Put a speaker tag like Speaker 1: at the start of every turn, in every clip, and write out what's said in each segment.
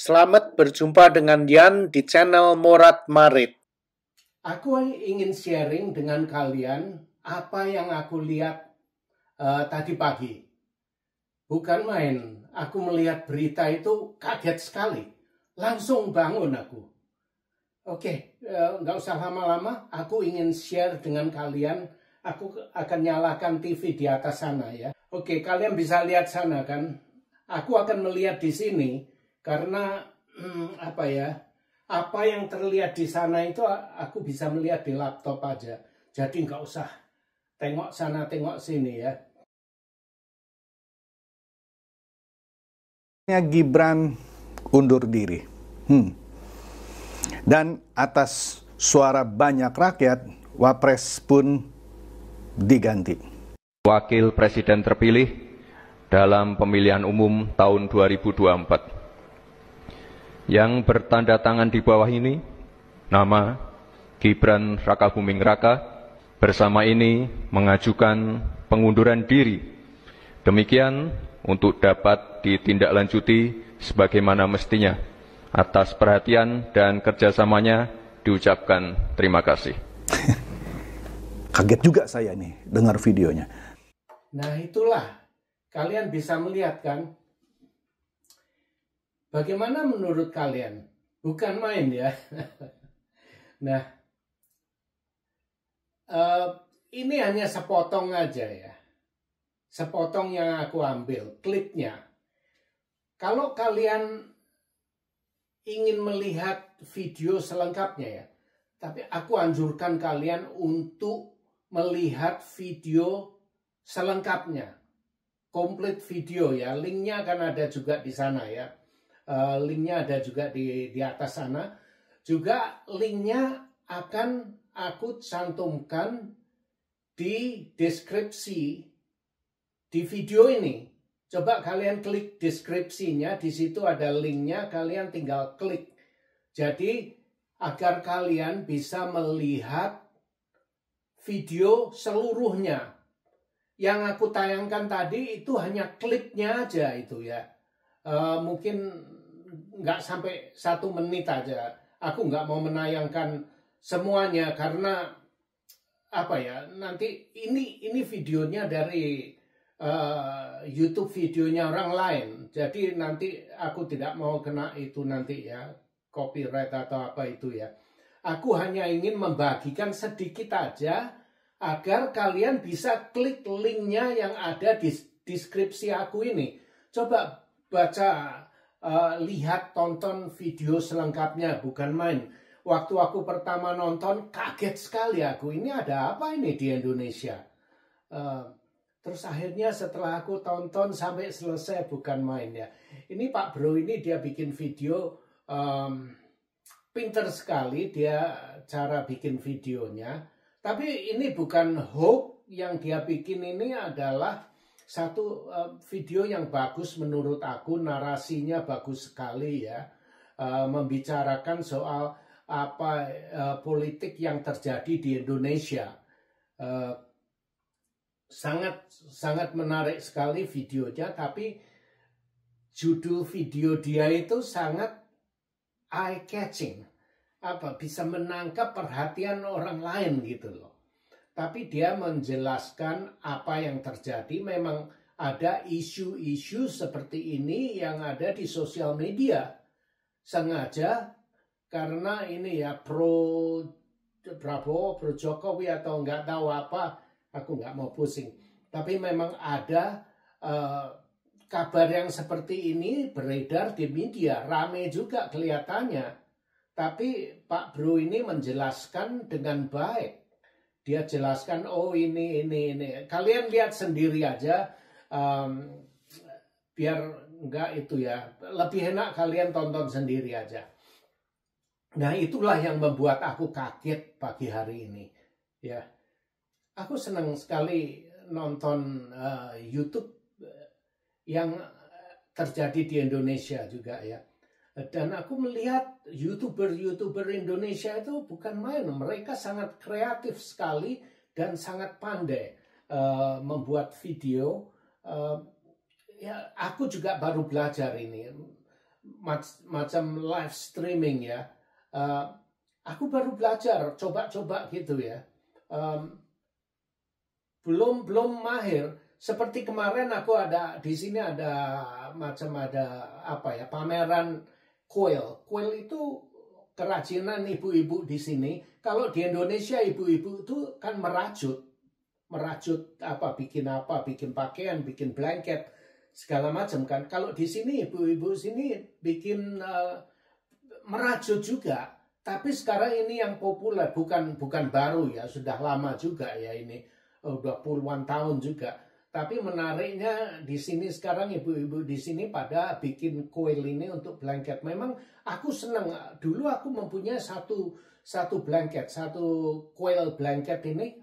Speaker 1: Selamat berjumpa dengan Yan di channel Morat Marit.
Speaker 2: Aku ingin sharing dengan kalian apa yang aku lihat tadi pagi. Bukan main, aku melihat berita itu kaget sekali. Langsung bangun aku. Oke, nggak usah lama-lama, aku ingin share dengan kalian. Aku akan nyalakan TV di atas sana ya. Oke, kalian bisa lihat sana kan. Aku akan melihat di sini. Karena apa yang terlihat di sana itu aku bisa melihat di laptop aja. Jadi nggak usah tengok sana tengok sini ya.
Speaker 3: Gibran undur diri. Dan atas suara banyak rakyat, Wapres pun diganti.
Speaker 4: Wakil Presiden terpilih dalam pemilihan umum tahun 2024. Yang bertanda tangan di bawah ini, nama Gibran Rakabuming Raka, bersama ini mengajukan pengunduran diri. Demikian untuk dapat ditindaklanjuti sebagaimana mestinya. Atas perhatian dan kerjasamanya diucapkan terima kasih.
Speaker 3: Kaget juga saya nih dengar videonya.
Speaker 2: Nah itulah, kalian bisa melihat kan. Bagaimana menurut kalian? Bukan main ya. Nah, ini hanya sepotong aja ya. Sepotong yang aku ambil, klipnya. Kalau kalian ingin melihat video selengkapnya ya, tapi aku anjurkan kalian untuk melihat video selengkapnya. Komplit video ya, linknya akan ada juga di sana ya. Linknya ada juga di atas sana. Juga linknya akan aku cantumkan di deskripsi di video ini. Coba kalian klik deskripsinya, di situ ada linknya, kalian tinggal klik. Jadi agar kalian bisa melihat video seluruhnya. Yang aku tayangkan tadi itu hanya klipnya aja itu ya. Mungkin nggak sampai 1 menit aja. Aku nggak mau menayangkan semuanya karena nanti ini videonya dari YouTube videonya orang lain. Jadi nanti aku tidak mau kena itu nanti ya, copyright atau apa itu ya. Aku hanya ingin membagikan sedikit aja agar kalian bisa klik linknya yang ada di deskripsi aku ini. Coba baca, lihat, tonton video selengkapnya, bukan main. Waktu aku pertama nonton, kaget sekali aku. Ini ada apa ini di Indonesia? Terus akhirnya setelah aku tonton sampai selesai, bukan main ya. Ini Pak Bro ini dia bikin video, pinter sekali dia cara bikin videonya. Tapi ini bukan hoax, yang dia bikin ini adalah satu video yang bagus menurut aku, narasinya bagus sekali ya, membicarakan soal politik yang terjadi di Indonesia. Sangat menarik sekali videonya, tapi judul video dia itu sangat eye catching, bisa menangkap perhatian orang lain gitu loh. Tapi dia menjelaskan apa yang terjadi. Memang ada isu-isu seperti ini yang ada di sosial media. Sengaja karena ini ya pro Prabowo, pro Jokowi atau nggak tahu apa. Aku nggak mau pusing. Tapi memang ada kabar yang seperti ini beredar di media. Rame juga kelihatannya. Tapi Pak Bro ini menjelaskan dengan baik. Dia jelaskan, oh ini. Kalian lihat sendiri aja, biar enggak itu ya. Lebih enak kalian tonton sendiri aja. Nah itulah yang membuat aku kaget pagi hari ini. Ya, aku senang sekali nonton YouTube yang terjadi di Indonesia juga ya. Dan aku melihat YouTuber Indonesia itu bukan main. Mereka sangat kreatif sekali dan sangat pandai membuat video. Ya, aku juga baru belajar ini. macam live streaming ya. Aku baru belajar, coba-coba gitu ya. Belum mahir. Seperti kemarin aku ada di sini ada pameran kuil. Kuil itu kerajinan ibu-ibu di sini. Kalau di Indonesia ibu-ibu itu kan merajut bikin pakaian, bikin blanket segala macam kan. Kalau di sini ibu-ibu sini bikin merajut juga. Tapi sekarang ini yang populer bukan baru ya, sudah lama juga ya ini. Udah puluhan tahun juga. Tapi menariknya di sini sekarang ibu-ibu di sini pada bikin kuil ini untuk blanket. Memang aku senang. Dulu aku mempunyai satu blanket, satu kuil blanket ini.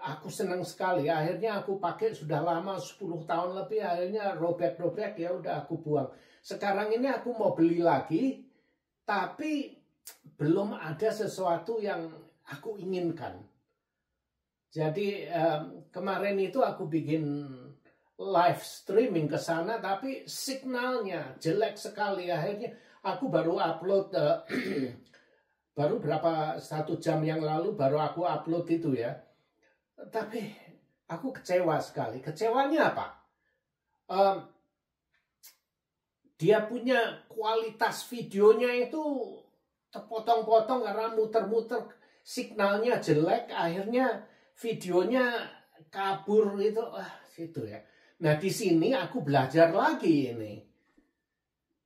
Speaker 2: Aku senang sekali. Akhirnya aku pakai sudah lama 10 tahun lebih. Akhirnya robek-robek ya udah aku buang. Sekarang ini aku mau beli lagi, tapi belum ada sesuatu yang aku inginkan. Jadi kemarin itu aku bikin live streaming ke sana, tapi signalnya jelek sekali. Akhirnya aku baru upload, baru 1 jam yang lalu baru aku upload itu ya. Tapi aku kecewa sekali. Kecewanya apa? Dia punya kualitas videonya itu terpotong-potong karena muter-muter, signalnya jelek, akhirnya videonya kabur itu, situ ya. Nah di sini aku belajar lagi ini.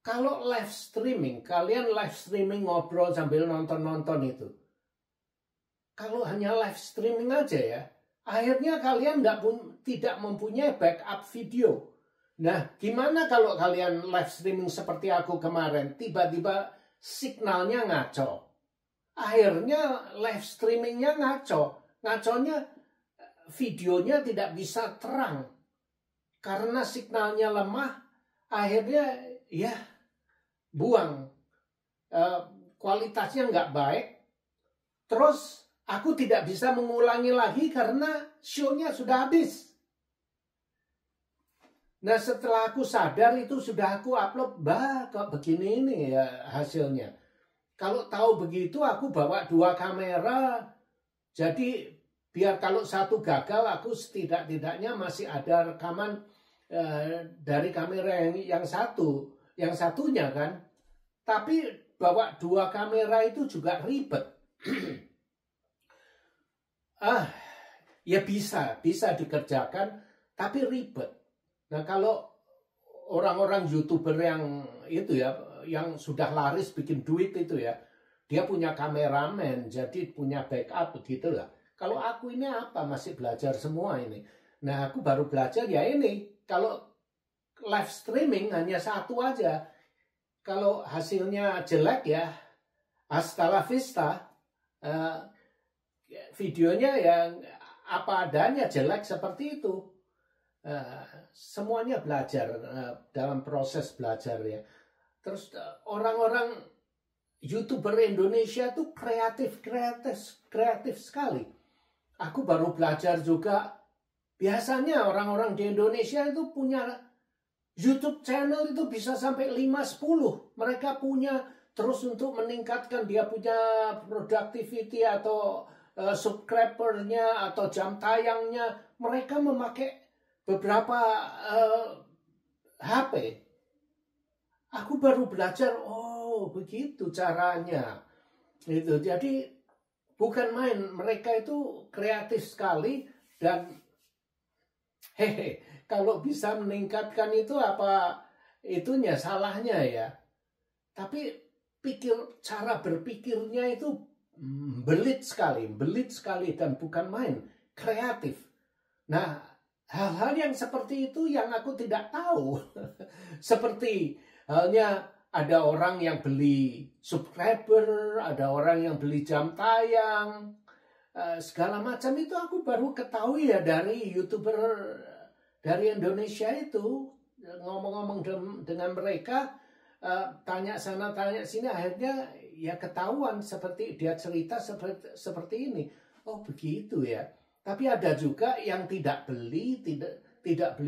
Speaker 2: Kalau live streaming, kalian live streaming ngobrol sambil nonton-nonton itu. Kalau hanya live streaming aja ya, akhirnya kalian tidak mempunyai backup video. Nah gimana kalau kalian live streaming seperti aku kemarin, tiba-tiba signalnya ngaco. Akhirnya live streamingnya ngaco. Ngaconya videonya tidak bisa terang karena signalnya lemah. Akhirnya ya buang, kualitasnya nggak baik. Terus aku tidak bisa mengulangi lagi karena show-nya sudah habis. Nah setelah aku sadar itu sudah aku upload, kok begini ini ya hasilnya. Kalau tahu begitu aku bawa 2 kamera. Jadi biar kalau satu gagal aku setidak-tidaknya masih ada rekaman dari kamera yang satunya kan. Tapi bawa 2 kamera itu juga ribet. Ya bisa dikerjakan tapi ribet. Nah kalau orang-orang YouTuber yang itu ya, yang sudah laris bikin duit itu ya, dia punya kameramen, jadi punya backup begitu lah. Kalau aku ini apa? Masih belajar semua ini. Nah aku baru belajar ya ini. Kalau live streaming hanya satu aja. Kalau hasilnya jelek ya, hasta la vista. Videonya yang apa adanya, jelek seperti itu. Semuanya belajar, dalam proses belajar ya. Terus orang-orang YouTuber Indonesia itu kreatif sekali. Aku baru belajar juga. Biasanya orang-orang di Indonesia itu punya YouTube channel itu bisa sampai 5-10. Mereka punya terus untuk meningkatkan dia punya productivity atau subscribernya atau jam tayangnya. Mereka memakai beberapa HP. Aku baru belajar, oh begitu caranya. Itu jadi bukan main, mereka itu kreatif sekali dan kalau bisa meningkatkan itu apa itunya salahnya ya. Tapi cara berpikirnya itu belit sekali dan bukan main, kreatif. Nah, hal-hal yang seperti itu yang aku tidak tahu. Seperti halnya ada orang yang beli subscriber, ada orang yang beli jam tayang, segala macam itu aku baru ketahui ya dari YouTuber dari Indonesia itu. Ngomong-ngomong dengan mereka, tanya sana tanya sini, akhirnya ya ketahuan seperti dia cerita seperti ini. Oh begitu ya. Tapi ada juga yang tidak beli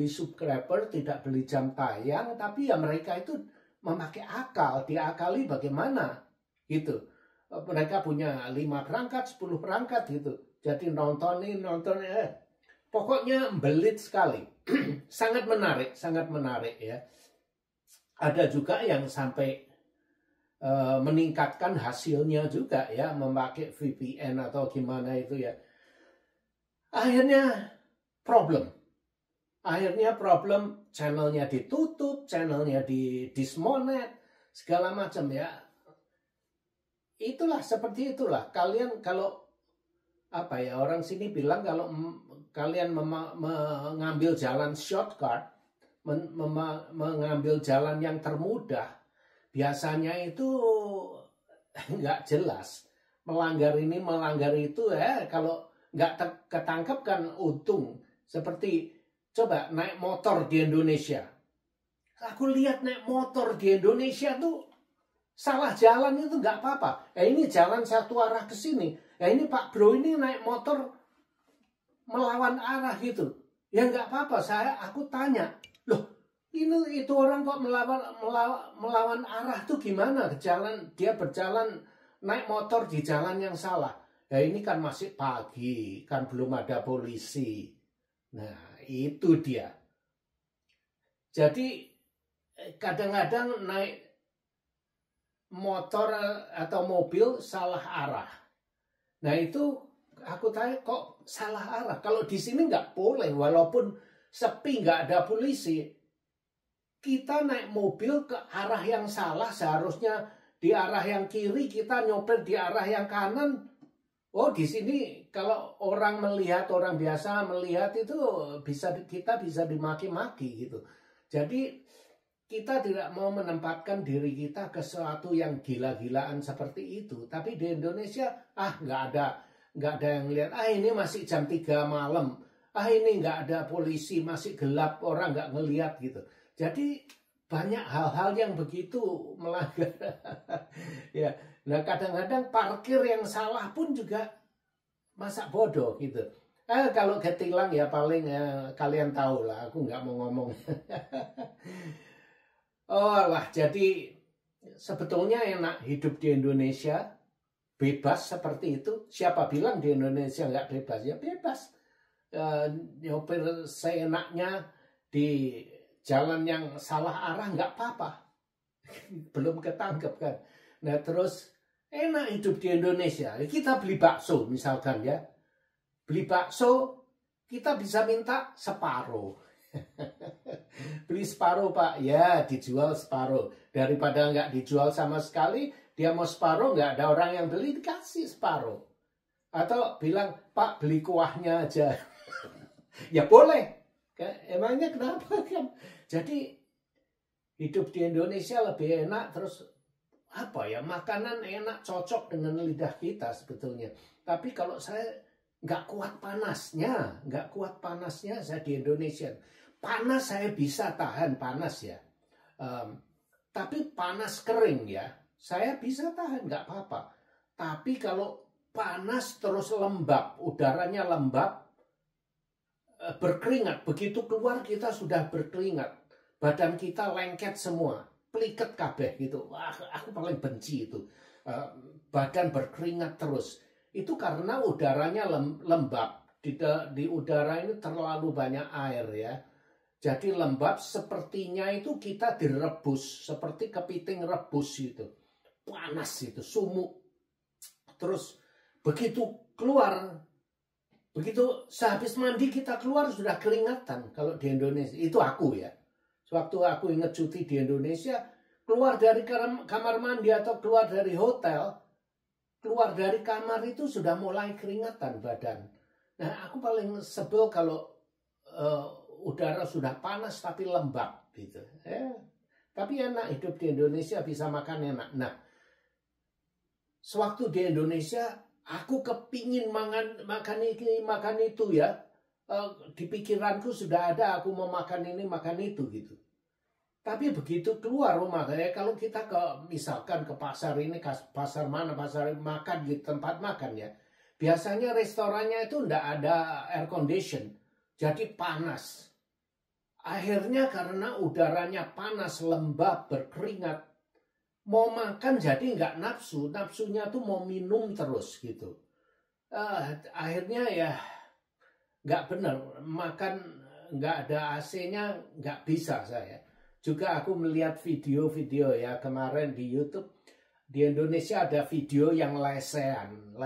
Speaker 2: subscriber, tidak beli jam tayang, tapi ya mereka itu memakai akal, diakali bagaimana gitu. Mereka punya 5 perangkat, 10 perangkat gitu. Jadi nonton, pokoknya belit sekali. Sangat menarik ya. Ada juga yang sampai meningkatkan hasilnya juga ya, memakai VPN atau gimana itu ya. Akhirnya problem, channelnya ditutup, channelnya dismonet, segala macam ya. Itulah, seperti itulah. Kalian kalau orang sini bilang kalau kalian mengambil jalan shortcut, mengambil jalan yang termudah, biasanya itu nggak jelas. Melanggar ini, melanggar itu kalau nggak ketangkep kan untung. Seperti coba naik motor di Indonesia. Aku lihat naik motor di Indonesia tuh salah jalan itu nggak apa-apa. Ini jalan satu arah ke sini. Ini Pak Bro ini naik motor melawan arah gitu. Ya nggak apa-apa. Aku tanya, loh itu orang kok melawan arah tuh gimana? Dia berjalan naik motor di jalan yang salah. Ya ini kan masih pagi, kan belum ada polisi. Nah, itu dia. Jadi kadang-kadang naik motor atau mobil salah arah. Nah, itu aku tanya kok salah arah. Kalau di sini nggak boleh, walaupun sepi nggak ada polisi. Kita naik mobil ke arah yang salah, seharusnya di arah yang kiri, kita nyopir di arah yang kanan. Oh, di sini kalau orang biasa melihat itu kita bisa dimaki-maki gitu. Jadi kita tidak mau menempatkan diri kita ke sesuatu yang gila-gilaan seperti itu. Tapi di Indonesia nggak ada yang lihat. Ini masih jam 3 malam. Ini nggak ada polisi, masih gelap, orang nggak ngelihat gitu. Jadi banyak hal-hal yang begitu melanggar. Ya. Nah, kadang-kadang parkir yang salah pun juga masa bodoh gitu. Kalau ketilang ya paling kalian tahu lah, aku nggak mau ngomong. Jadi sebetulnya enak hidup di Indonesia, bebas seperti itu. Siapa bilang di Indonesia nggak bebas? Ya bebas. Nyopir seenaknya di jalan yang salah arah nggak apa-apa. Belum ketangkep kan. Nah terus enak hidup di Indonesia. Kita beli bakso misalkan ya. Beli bakso kita bisa minta separuh. Beli separuh Pak. Ya dijual separuh. Daripada nggak dijual sama sekali, dia mau separuh, nggak ada orang yang beli, dikasih separuh. Atau bilang Pak beli kuahnya aja. Ya boleh. Emangnya kenapa kan? Jadi hidup di Indonesia lebih enak, terus makanan enak, cocok dengan lidah kita sebetulnya. Tapi kalau saya nggak kuat panasnya saya di Indonesia. Panas saya bisa tahan panas ya. Tapi panas kering ya, saya bisa tahan nggak apa-apa. Tapi kalau panas terus lembab, udaranya lembab, berkeringat, begitu keluar kita sudah berkeringat. Badan kita lengket semua, pliket kabeh gitu. Aku paling benci itu. Badan berkeringat terus. Itu karena udaranya lembab. Di udara ini terlalu banyak air ya. Jadi lembab, sepertinya itu kita direbus. Seperti kepiting rebus gitu. Panas itu, sumuk. Terus begitu keluar, begitu sehabis mandi kita keluar sudah keringatan. Kalau di Indonesia, itu aku ya. Waktu aku ingat cuti di Indonesia, keluar dari kamar mandi atau keluar dari hotel, keluar dari kamar itu sudah mulai keringatan badan. Nah, aku paling sebel kalau udara sudah panas tapi lembab gitu. Tapi enak hidup di Indonesia, bisa makan enak. Nah, sewaktu di Indonesia, aku kepingin makan ini, makan itu ya. Di pikiranku sudah ada, aku mau makan ini, makan itu gitu. Tapi begitu keluar rumah, kalau kita misalkan ke pasar ini, pasar mana, pasar makan di tempat makan ya, biasanya restorannya itu enggak ada air condition, jadi panas. akhirnya karena udaranya panas, lembab, berkeringat, mau makan jadi nggak nafsu, nafsunya tuh mau minum terus gitu. Akhirnya ya nggak benar, makan nggak ada AC-nya nggak bisa saya. Juga aku melihat video-video ya kemarin di YouTube, di Indonesia ada video yang lesehan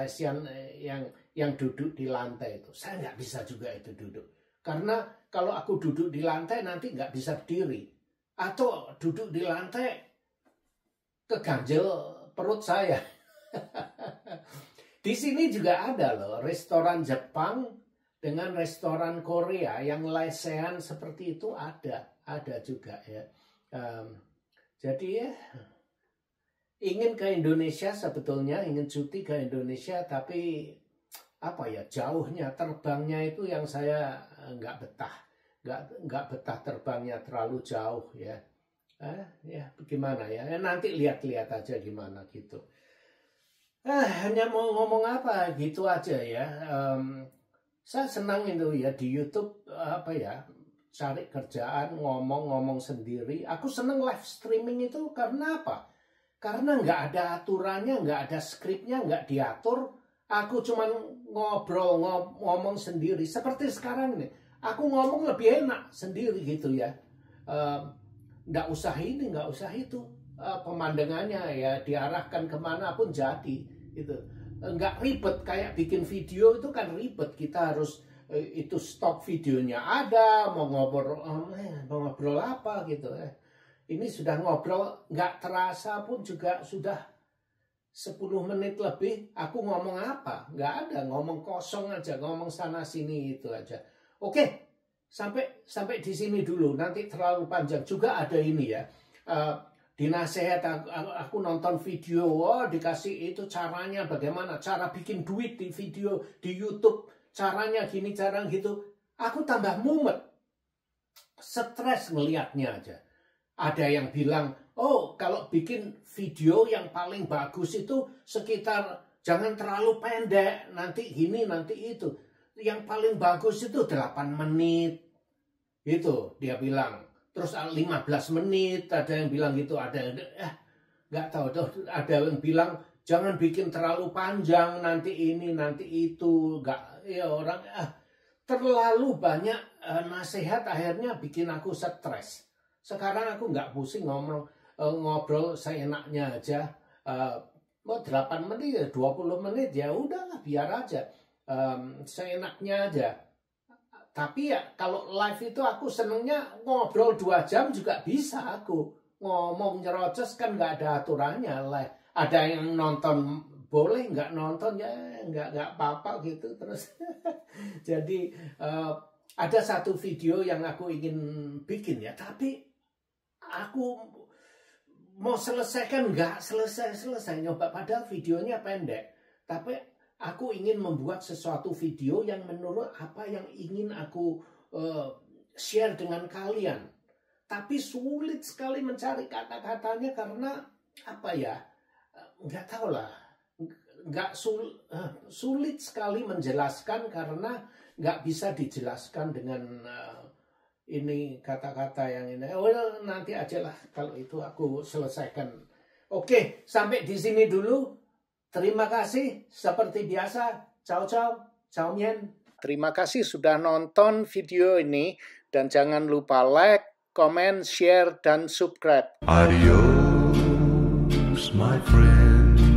Speaker 2: yang duduk di lantai itu. Saya nggak bisa juga itu duduk. Karena kalau aku duduk di lantai nanti nggak bisa berdiri. Atau duduk di lantai keganjel perut saya. Di sini juga ada loh restoran Jepang dengan restoran Korea yang lesehan seperti itu ada juga ya. Jadi ya ingin ke Indonesia sebetulnya, ingin cuti ke Indonesia, tapi apa ya, jauhnya terbangnya itu yang saya nggak betah terbangnya terlalu jauh ya. Ya gimana ya, nanti lihat-lihat aja gimana gitu. Hanya mau ngomong apa gitu aja ya. Saya senang itu ya di YouTube apa ya, cari kerjaan, ngomong sendiri. Aku senang live streaming itu karena apa? Karena nggak ada aturannya, nggak ada skripnya, nggak diatur. Aku cuman ngobrol, ngomong sendiri. Seperti sekarang ini, aku ngomong lebih enak sendiri gitu ya. Nggak usah ini, nggak usah itu. Pemandangannya ya diarahkan kemana pun jadi. Gitu. Nggak ribet kayak bikin video itu kan ribet. Kita harus itu stop videonya ada, mau ngobrol apa gitu. Ini sudah ngobrol, nggak terasa pun juga sudah 10 menit lebih. Aku ngomong apa? Nggak ada, ngomong kosong aja, ngomong sana sini itu aja. Oke, sampai di sini dulu. Nanti terlalu panjang. Juga ada ini ya. Di nasihat aku nonton video, dikasih itu caranya bagaimana, cara bikin duit di video di YouTube, caranya gini, cara gitu. Aku tambah mumet, stres ngelihatnya aja. Ada yang bilang, oh kalau bikin video yang paling bagus itu sekitar, jangan terlalu pendek, nanti gini, nanti itu. Yang paling bagus itu 8 menit, itu dia bilang. Terus 15 menit, ada yang bilang gitu, ada yang nggak tahu, ada yang bilang jangan bikin terlalu panjang, nanti ini, nanti itu, nggak ya orang terlalu banyak nasihat akhirnya bikin aku stres. Sekarang aku nggak pusing ngobrol seenaknya aja, mau 8 menit, 20 menit ya udahlah biar aja, seenaknya aja. Tapi ya kalau live itu aku senengnya ngobrol 2 jam juga bisa aku. Ngomong nyerocos kan nggak ada aturannya. Ada yang nonton boleh, nggak nonton ya nggak apa-apa gitu terus. Jadi ada satu video yang aku ingin bikin ya. Tapi aku mau selesaikan nggak selesai nyoba. Padahal videonya pendek. Tapi aku ingin membuat sesuatu video yang menurut apa yang ingin aku share dengan kalian. Tapi sulit sekali mencari kata-katanya karena apa ya, nggak tahu lah. Sulit sekali menjelaskan karena nggak bisa dijelaskan dengan ini kata-kata yang ini. Nanti aja lah kalau itu aku selesaikan. Oke, sampai di sini dulu. Terima kasih, seperti biasa. Ciao, ciao mien.
Speaker 1: Terima kasih sudah nonton video ini. Dan jangan lupa like, comment, share, dan subscribe.
Speaker 5: Adios, my friend.